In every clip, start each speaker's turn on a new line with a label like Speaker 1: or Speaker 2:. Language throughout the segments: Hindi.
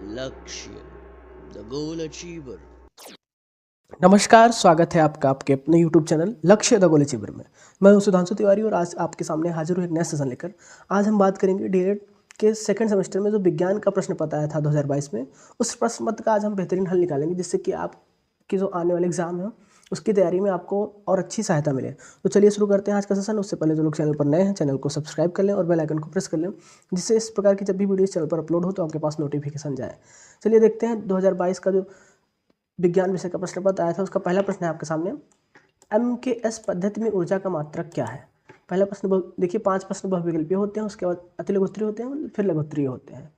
Speaker 1: लक्ष्य द गोल अचीवर।
Speaker 2: नमस्कार, स्वागत है आपका आपके अपने YouTube चैनल लक्ष्य द गोल अचीवर में। मैं हूं सुधांशु तिवारी और आज आपके सामने हाजिर हूँ एक नया सेशन लेकर। आज हम बात करेंगे डीएलएड के सेकंड सेमेस्टर में जो विज्ञान का प्रश्न पत्र आया था 2022 में, उस प्रश्न पत्र का आज हम बेहतरीन हल निकालेंगे जिससे कि आपकी जो आने वाले एग्जाम है उसकी तैयारी में आपको और अच्छी सहायता मिले। तो चलिए शुरू करते हैं आज का सेशन। उससे पहले जो लोग चैनल पर नए हैं चैनल को सब्सक्राइब कर लें और बेल आइकन को प्रेस कर लें, जिससे इस प्रकार की जब भी वीडियोस चैनल पर अपलोड हो तो आपके पास नोटिफिकेशन जाए। चलिए देखते हैं 2022 का जो विज्ञान विषय का प्रश्न पत्र आया था उसका पहला प्रश्न है आपके सामने। MKS पद्धति में ऊर्जा का मात्रक क्या है? पहला प्रश्न देखिए, 5 प्रश्न बहुविकल्पीय होते हैं, उसके बाद अतिलघुत्तरीय होते हैं, फिर लघुत्तरीय होते हैं।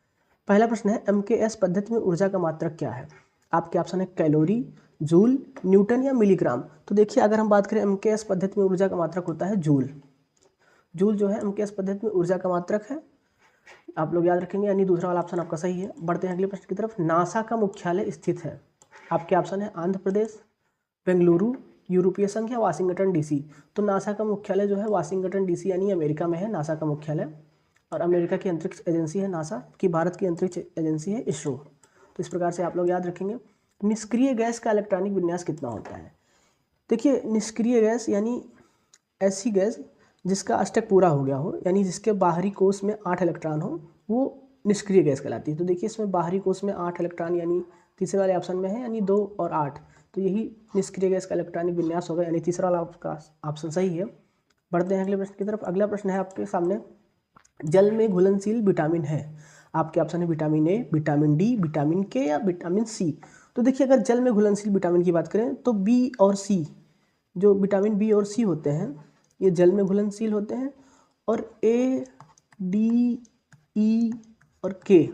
Speaker 2: पहला प्रश्न है MKS पद्धति में ऊर्जा का मात्रक क्या है? आपके ऑप्शन है कैलोरी, जूल, न्यूटन या मिलीग्राम। तो देखिए, अगर हम बात करें MKS पद्धति में ऊर्जा का मात्रक होता है जूल। जूल जो है MKS पद्धति में ऊर्जा का मात्रक है, आप लोग याद रखेंगे, यानी दूसरा वाला ऑप्शन आपका सही है। बढ़ते हैं अगले प्रश्न की तरफ। नासा का मुख्यालय स्थित है, आपके ऑप्शन है आंध्र प्रदेश, बेंगलुरु, यूरोपीय संघ या वाशिंगटन डीसी। तो नासा का मुख्यालय जो है वाशिंगटन डीसी यानी अमेरिका में है नासा का मुख्यालय, और अमेरिका की अंतरिक्ष एजेंसी है नासा, की भारत की अंतरिक्ष एजेंसी है इसरो। तो इस प्रकार से आप लोग याद रखेंगे। निष्क्रिय गैस का इलेक्ट्रॉनिक विन्यास कितना होता है? देखिए, निष्क्रिय गैस यानी ऐसी गैस जिसका अष्टक पूरा हो गया हो, यानी जिसके बाहरी कोश में 8 इलेक्ट्रॉन हो, वो निष्क्रिय गैस कहलाती है। तो देखिए, इसमें बाहरी कोश में 8 इलेक्ट्रॉन यानी तीसरे वाले ऑप्शन में है, यानी 2 और 8, तो यही निष्क्रिय गैस का इलेक्ट्रॉनिक विन्यास होगा, यानी तीसरा वाला आपका ऑप्शन सही है। बढ़ते हैं अगले प्रश्न की तरफ। अगला प्रश्न है आपके सामने, जल में घुलनशील विटामिन है, आपके ऑप्शन है vitamin A, vitamin D, vitamin के या विटामिन सी। तो देखिए, अगर जल में घुलनशील विटामिन की बात करें तो बी और सी, जो विटामिन बी और सी होते हैं ये जल में घुलनशील होते हैं, और ए, डी, ई और के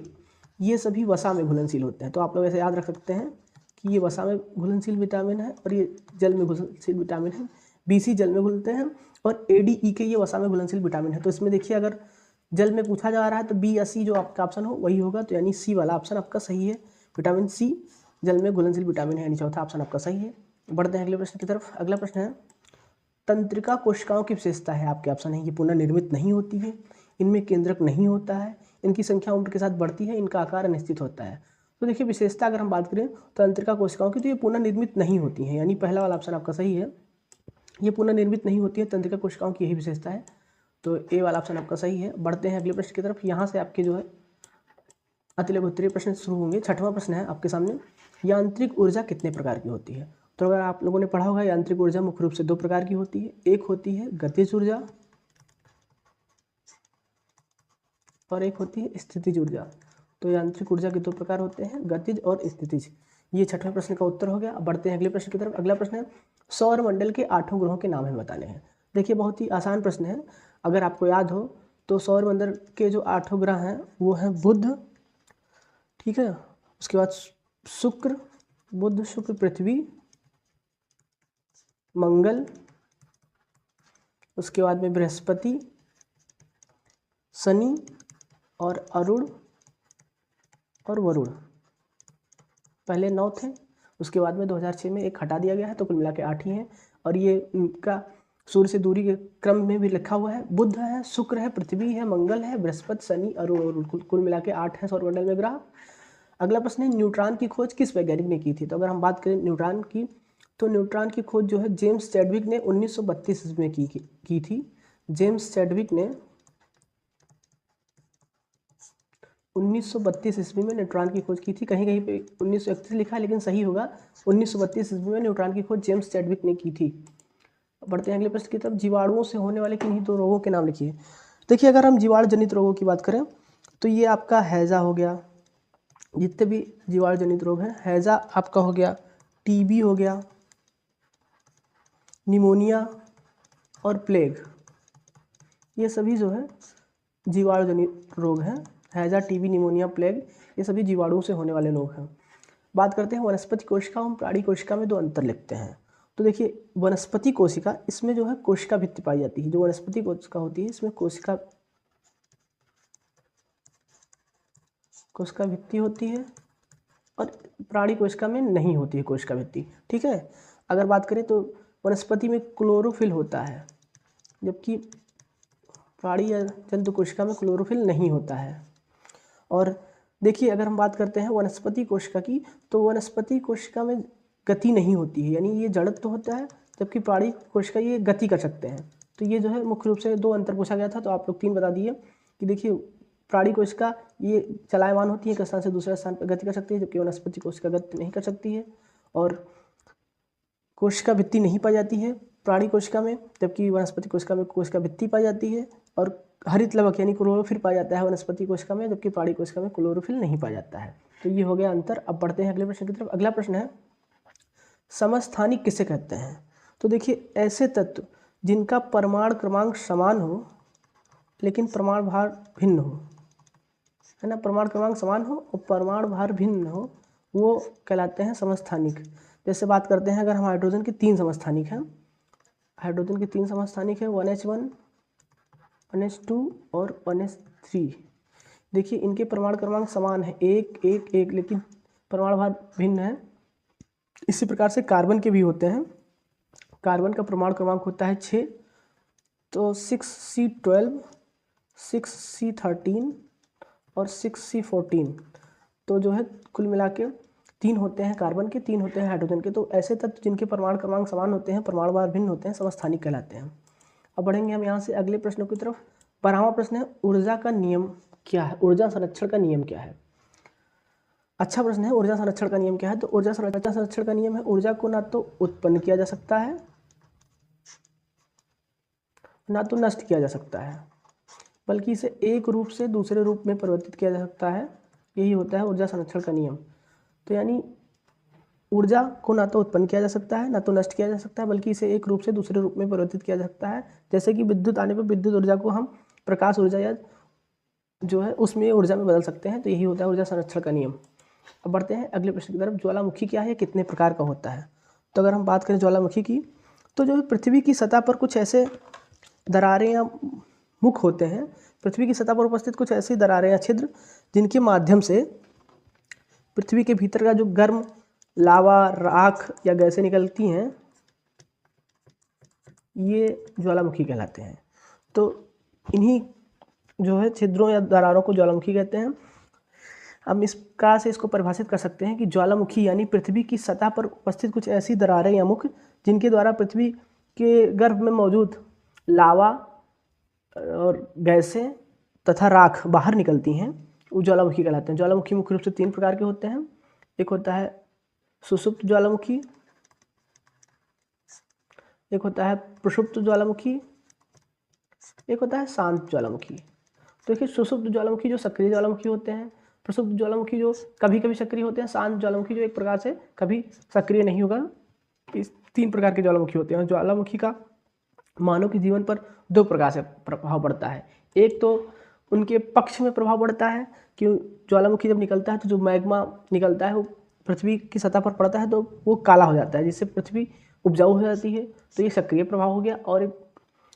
Speaker 2: ये सभी वसा में घुलनशील होते हैं। तो आप लोग ऐसे याद रख सकते हैं कि ये वसा में घुलनशील विटामिन है और ये जल में घुलनशील विटामिन है। बी सी जल में घुलते हैं और ए, डी, ई के ये वसा में घुलनशील विटामिन है। तो इसमें देखिए, अगर जल में पूछा जा रहा है तो बी या सी जो आपका ऑप्शन हो वही होगा, तो यानी सी वाला ऑप्शन आपका सही है। विटामिन सी जल में घुलनशील विटामिन है, यानी चौथा ऑप्शन आपका सही है। बढ़ते हैं अगले प्रश्न की तरफ। अगला प्रश्न है, तंत्रिका कोशिकाओं की विशेषता है, आपके ऑप्शन है ये पुनर्निर्मित नहीं होती है, इनमें केंद्रक नहीं होता है, इनकी संख्या उम्र के साथ बढ़ती है, इनका आकार अनिश्चित होता है। तो देखिए, विशेषता अगर हम बात करें तंत्रिका कोशिकाओं की तो ये पुनर्निर्मित नहीं होती हैं, यानी पहला वाला ऑप्शन आपका सही है, ये पुनर्निर्मित नहीं होती है, तंत्रिका कोशिकाओं की यही विशेषता है। तो ए वाला ऑप्शन आपका सही है। बढ़ते हैं अगले प्रश्न की तरफ। यहाँ से आपके जो है अतिलघुत्तरीय प्रश्न शुरू होंगे। छठवां प्रश्न है आपके सामने, यांत्रिक ऊर्जा कितने प्रकार की होती है? तो अगर आप लोगों ने पढ़ा होगा, यांत्रिक ऊर्जा मुख्य रूप से 2 प्रकार की होती है, एक होती है गतिज ऊर्जा और एक होती है स्थितिज ऊर्जा। तो यांत्रिक ऊर्जा के 2 प्रकार होते हैं, गतिज और स्थितिज। ये छठवें प्रश्न का उत्तर हो गया। अब बढ़ते हैं अगले प्रश्न की तरफ। अगला प्रश्न है, सौर मंडल के 8 ग्रहों के नाम हमें बताने हैं। देखिए, बहुत ही आसान प्रश्न है, अगर आपको याद हो तो सौर मंडल के जो 8 ग्रह हैं वो हैं बुध, ठीक है, उसके बाद शुक्र, बुध शुक्र पृथ्वी, मंगल, उसके बाद में बृहस्पति, शनि और अरुण और वरुण। पहले 9 थे, उसके बाद में 2006 में एक हटा दिया गया है, तो कुल मिला के 8 ही हैं। और ये उनका सूर्य से दूरी के क्रम में भी लिखा हुआ है, बुध है, शुक्र है, पृथ्वी है, मंगल है, बृहस्पति, शनि, अरुण, कुल मिला के 8 हैं सौरमंडल में ग्रह। अगला प्रश्न है, न्यूट्रॉन की खोज किस वैज्ञानिक ने की थी? तो अगर हम बात करें न्यूट्रॉन की, तो न्यूट्रॉन की खोज जो है जेम्स चैडविक ने 1932 ईस्वी में की थी। जेम्स चैडविक ने 1932 ईस्वी में न्यूट्रॉन की खोज की थी। कहीं कहीं पे 1931 लिखा है, लेकिन सही होगा 1932 ईस्वी में न्यूट्रॉन की खोज जेम्स चैडविक ने की थी। बढ़ते हैं अगले प्रश्न की तरफ। जीवाणुओं से होने वाले किन्हीं 2 रोगों के नाम लिखिए। देखिए, अगर हम जीवाणु जनित रोगों की बात करें तो ये आपका हैजा हो गया, जितने भी जीवाणु जनित रोग हैं, हैजा आपका हो गया, टीबी हो गया, निमोनिया और प्लेग, ये सभी जो है जीवाणु जनित रोग हैं। हैजा, टीबी, निमोनिया, प्लेग ये सभी जीवाणुओं से होने वाले रोग हैं। बात करते हैं वनस्पति कोशिका और प्राणी कोशिका में 2 अंतर लिखते हैं। तो देखिए, वनस्पति कोशिका, इसमें जो है कोशिका भित्ति पाई जाती है। जो वनस्पति कोशिका होती है इसमें कोशिका भित्ति होती है, और प्राणी कोशिका में नहीं होती है कोशिका भित्ति, ठीक है। अगर बात करें तो वनस्पति में क्लोरोफिल होता है, जबकि प्राणी या जंतु कोशिका में क्लोरोफिल नहीं होता है। और देखिए अगर हम बात करते हैं वनस्पति कोशिका की, तो वनस्पति कोशिका में गति नहीं होती है, यानी ये जड़त्व तो होता है, जबकि प्राणी कोशिका ये गति कर सकते हैं। तो ये जो है मुख्य रूप से 2 अंतर पूछा गया था, तो आप लोग 3 बता दिए कि देखिए प्राणी कोशिका ये चलायमान होती है, एक स्थान से दूसरे स्थान पर गति कर सकती है, जबकि वनस्पति कोशिका गति नहीं कर सकती है। और कोशिका भित्ति नहीं पाई जाती है प्राणी कोशिका में, जबकि वनस्पति कोशिका में कोशिका भित्ति पाई जाती है। और हरित लवक यानी क्लोरोफिल पाया जाता है वनस्पति कोशिका में, जबकि प्राणी कोशिका में क्लोरोफिल नहीं पाया जाता है। तो ये हो गया अंतर। अब बढ़ते हैं अगले प्रश्न की तरफ। अगला प्रश्न है समस्थानिक किसे कहते हैं? तो देखिए ऐसे तत्व जिनका परमाणु क्रमांक समान हो लेकिन परमाणु भार भिन्न हो, है ना, परमाणु क्रमांक समान हो और परमाणु भार भिन्न हो, वो कहलाते हैं समस्थानिक। जैसे बात करते हैं अगर हम हाइड्रोजन के 3 समस्थानिक हैं, हाइड्रोजन के 3 समस्थानिक है 1H1, 1H2 और 1H3। देखिए इनके परमाणु क्रमांक समान है 1 1 1, लेकिन परमाणु भार भिन्न है। इसी प्रकार से कार्बन के भी होते हैं। कार्बन का परमाणु क्रमांक होता है 6, तो 6C12, 6C13 और 6C14। तो जो है कुल मिला के 3 होते हैं कार्बन के, 3 होते हैं हाइड्रोजन के। तो ऐसे तत्व जिनके परमाणु क्रमांक समान होते हैं, परमाणु भार भिन्न होते हैं, समस्थानिक कहलाते हैं। अब बढ़ेंगे हम यहाँ से अगले प्रश्नों की तरफ। 12वां प्रश्न है ऊर्जा का नियम क्या है? ऊर्जा संरक्षण का नियम क्या है? अच्छा प्रश्न है, ऊर्जा संरक्षण का नियम क्या है? तो ऊर्जा संरक्षण का नियम है ऊर्जा को ना तो उत्पन्न किया जा सकता है ना तो नष्ट किया जा सकता है, बल्कि इसे एक रूप से दूसरे रूप में परिवर्तित किया जा सकता है। यही होता है ऊर्जा संरक्षण का नियम। तो यानी ऊर्जा को ना तो उत्पन्न किया जा सकता है ना तो नष्ट किया जा सकता है, बल्कि इसे एक रूप से दूसरे रूप में परिवर्तित किया जा सकता है। जैसे कि विद्युत आने पर विद्युत ऊर्जा को हम प्रकाश ऊर्जा या जो है उसमें ऊर्जा में बदल सकते हैं। तो यही होता है ऊर्जा संरक्षण का नियम। अब बढ़ते हैं अगले प्रश्न की तरफ। ज्वालामुखी क्या है, कितने प्रकार का होता है? तो अगर हम बात करें ज्वालामुखी की, तो जो है पृथ्वी की सतह पर कुछ ऐसे दरारें या मुख होते हैं, पृथ्वी की सतह पर उपस्थित कुछ ऐसी दरारें या छिद्र जिनके माध्यम से पृथ्वी के भीतर का जो गर्म लावा, राख या गैसें निकलती हैं, ये ज्वालामुखी कहलाते हैं। तो इन्हीं जो है छिद्रों या दरारों को ज्वालामुखी कहते हैं। हम इस प्रकार से इसको परिभाषित कर सकते हैं कि ज्वालामुखी यानी पृथ्वी की सतह पर उपस्थित कुछ ऐसी दरारें या मुख जिनके द्वारा पृथ्वी के गर्भ में मौजूद लावा और गैसें तथा राख बाहर निकलती हैं, वो ज्वालामुखी कहलाते हैं। ज्वालामुखी मुख्य रूप से 3 प्रकार के होते हैं। एक होता है सुषुप्त ज्वालामुखी, एक होता है प्रसुप्त ज्वालामुखी, एक होता है शांत ज्वालामुखी। तो देखिए सुषुप्त ज्वालामुखी जो सक्रिय ज्वालामुखी होते हैं, प्रसुप्त ज्वालामुखी जो कभी कभी सक्रिय होते हैं, शांत ज्वालामुखी जो एक प्रकार से कभी सक्रिय नहीं होगा। इस 3 प्रकार के ज्वालामुखी होते हैं। ज्वालामुखी का मानव के जीवन पर 2 प्रकार से प्रभाव पड़ता है। एक तो उनके पक्ष में प्रभाव पड़ता है कि ज्वालामुखी जब निकलता है तो जो मैग्मा निकलता है वो पृथ्वी की सतह पर पड़ता है तो वो काला हो जाता है, जिससे पृथ्वी उपजाऊ हो जाती है। तो ये सक्रिय प्रभाव हो गया। और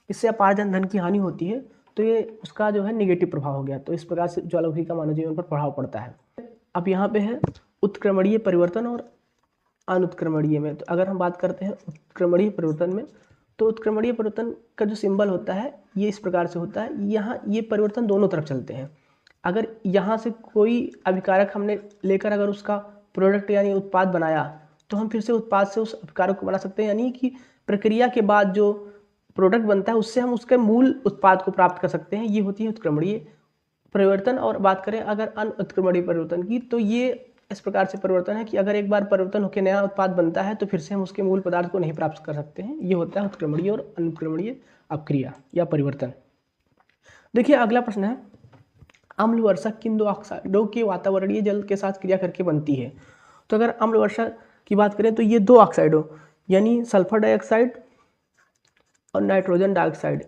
Speaker 2: इससे अपारजन धन की हानि होती है, तो ये उसका जो है नेगेटिव प्रभाव हो गया। तो इस प्रकार से ज्वालामुखी का मानव जीवन पर प्रभाव पड़ता है। अब यहाँ पे है उत्क्रमणीय परिवर्तन और अनुत्क्रमणीय में। तो अगर हम बात करते हैं उत्क्रमणीय परिवर्तन में, तो उत्क्रमणीय परिवर्तन का जो सिंबल होता है ये इस प्रकार से होता है। यहाँ ये परिवर्तन दोनों तरफ चलते हैं। अगर यहाँ से कोई अभिकारक हमने लेकर अगर उसका प्रोडक्ट यानी उत्पाद बनाया, तो हम फिर से उत्पाद से उस अभिकारक को बना सकते हैं। यानी कि प्रक्रिया के बाद जो प्रोडक्ट बनता है उससे हम उसके मूल उत्पाद को प्राप्त कर सकते हैं। ये होती है उत्क्रमणीय परिवर्तन। और बात करें अगर अनुत्क्रमणीय परिवर्तन की, तो ये इस प्रकार से परिवर्तन है कि अगर एक बार परिवर्तन होकर नया उत्पाद बनता है तो फिर से हम उसके मूल पदार्थ को नहीं प्राप्त कर सकते हैं। ये होता है उत्क्रमणीय और अनुत्क्रमणीय अपक्रिया या परिवर्तन। देखिए अगला प्रश्न है अम्ल वर्षा किन 2 ऑक्साइडों के वातावरणीय जल के साथ क्रिया करके बनती है? तो अगर अम्ल वर्षा की बात करें तो ये 2 ऑक्साइडों यानी सल्फर डाइऑक्साइड और नाइट्रोजन डाइऑक्साइड,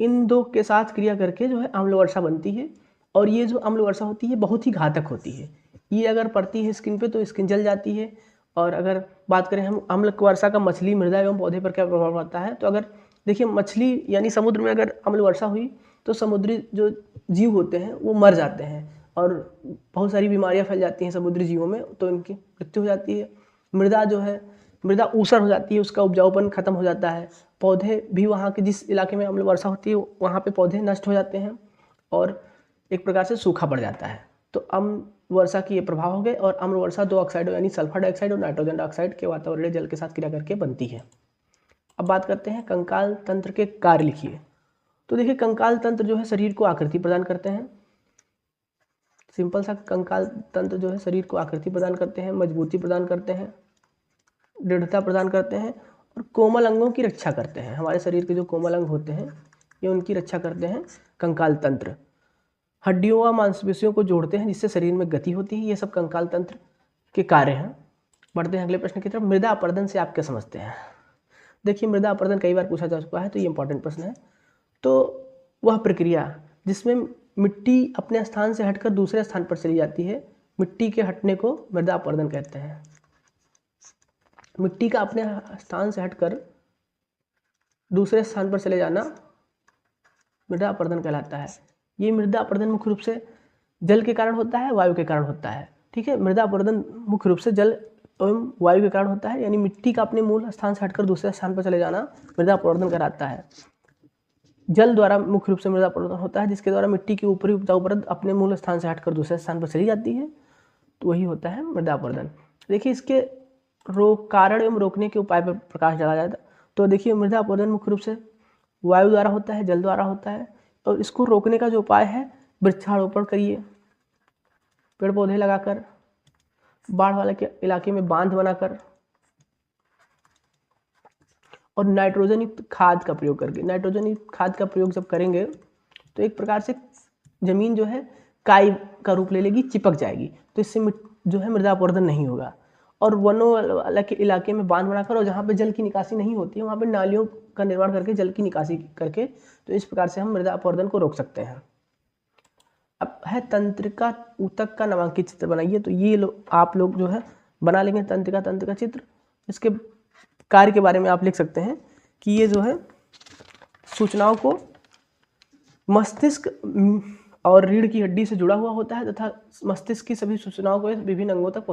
Speaker 2: इन 2 के साथ क्रिया करके जो है अम्ल वर्षा बनती है। और ये जो अम्ल वर्षा होती है बहुत ही घातक होती है। ये अगर पड़ती है स्किन पे तो स्किन जल जाती है। और अगर बात करें हम अम्ल वर्षा का मछली, मृदा एवं पौधे पर क्या प्रभाव पड़ता है, तो अगर देखिए मछली यानी समुद्र में अगर अम्ल वर्षा हुई तो समुद्री जो जीव होते हैं वो मर जाते हैं और बहुत सारी बीमारियां फैल जाती हैं समुद्री जीवों में, तो इनकी मृत्यु हो जाती है। मृदा जो है मृदा ऊसर हो जाती है, उसका उपजाऊपन खत्म हो जाता है। पौधे भी वहाँ के जिस इलाके में अम्ल वर्षा होती है वहाँ पे पौधे नष्ट हो जाते हैं और एक प्रकार से सूखा पड़ जाता है। तो वर्षा की ये प्रभाव हो गए, और अम्ल वर्षा दो ऑक्साइडों यानी सल्फर डाइऑक्साइड और नाइट्रोजन डाइऑक्साइड के वातावरणीय जल के साथ क्रिया करके बनती है। अब बात करते हैं कंकाल तंत्र के कार्य लिखिए। तो देखिए कंकाल तंत्र जो है शरीर को आकृति प्रदान करते हैं। सिंपल सा, कंकाल तंत्र जो है शरीर को आकृति प्रदान करते हैं, मजबूती प्रदान करते हैं, दृढ़ता प्रदान करते हैं और कोमल अंगों की रक्षा करते हैं। हमारे शरीर के जो कोमल अंग होते हैं ये उनकी रक्षा करते हैं कंकाल तंत्र। हड्डियों व मांसपेशियों को जोड़ते हैं जिससे शरीर में गति होती है। ये सब कंकाल तंत्र के कार्य हैं। बढ़ते हैं अगले प्रश्न की तरफ। मृदा अपरदन से आप क्या समझते हैं? देखिए मृदा अपरदन कई बार पूछा जा चुका है, तो ये इंपॉर्टेंट प्रश्न है। तो वह प्रक्रिया जिसमें मिट्टी अपने स्थान से हटकर दूसरे स्थान पर चली जाती है, मिट्टी के हटने को मृदा अपरदन कहते हैं। मिट्टी का अपने स्थान से हटकर दूसरे स्थान पर चले जाना मृदा अपरदन कहलाता है। ये मृदा अपरदन मुख्य रूप से जल के कारण होता है, वायु के कारण होता है। ठीक है, मृदा अपरदन मुख्य रूप से जल एवं वायु के कारण होता है, यानी मिट्टी का अपने मूल स्थान से हटकर दूसरे स्थान पर चले जाना मृदा अपरदन कहलाता है। जल द्वारा मुख्य रूप से मृदा अपरदन होता है, जिसके द्वारा मिट्टी की ऊपरी उपजाऊ परत अपने मूल स्थान से हटकर दूसरे स्थान पर चली जाती है, तो वही होता है मृदा अपरदन। देखिए इसके कारण एवं रोकने के उपाय पर प्रकाश डाला जाता है। तो देखिए मृदा अपरदन मुख्य रूप से वायु द्वारा होता है, जल द्वारा होता है, और इसको रोकने का जो उपाय है वृक्षारोपण करिए, पेड़ पौधे लगाकर, बाढ़ वाले के इलाके में बांध बनाकर, और नाइट्रोजन युक्त खाद का प्रयोग करके। नाइट्रोजन युक्त खाद का प्रयोग जब करेंगे तो एक प्रकार से जमीन जो है काई का रूप ले लेगी, चिपक जाएगी, तो इससे जो है मृदा अपरदन नहीं होगा। और वनों वाले के इलाके में बांध बनाकर, और जहाँ पे जल की निकासी नहीं होती है वहाँ पे नालियों का निर्माण करके जल की निकासी करके, तो इस प्रकार से हम मृदा अपरदन को रोक सकते हैं। अब है तंत्रिका ऊतक का नामांकित चित्र बनाइए। तो ये आप लोग जो है बना लेंगे तंत्रिका तंत्र का चित्र। इसके कार्य के बारे में आप लिख सकते हैं कि ये जो है सूचनाओं को मस्तिष्क और रीढ़ की हड्डी से जुड़ा हुआ होता है तथा मस्तिष्क की सभी सूचनाओं को विभिन्न अंगों तक पहुंचा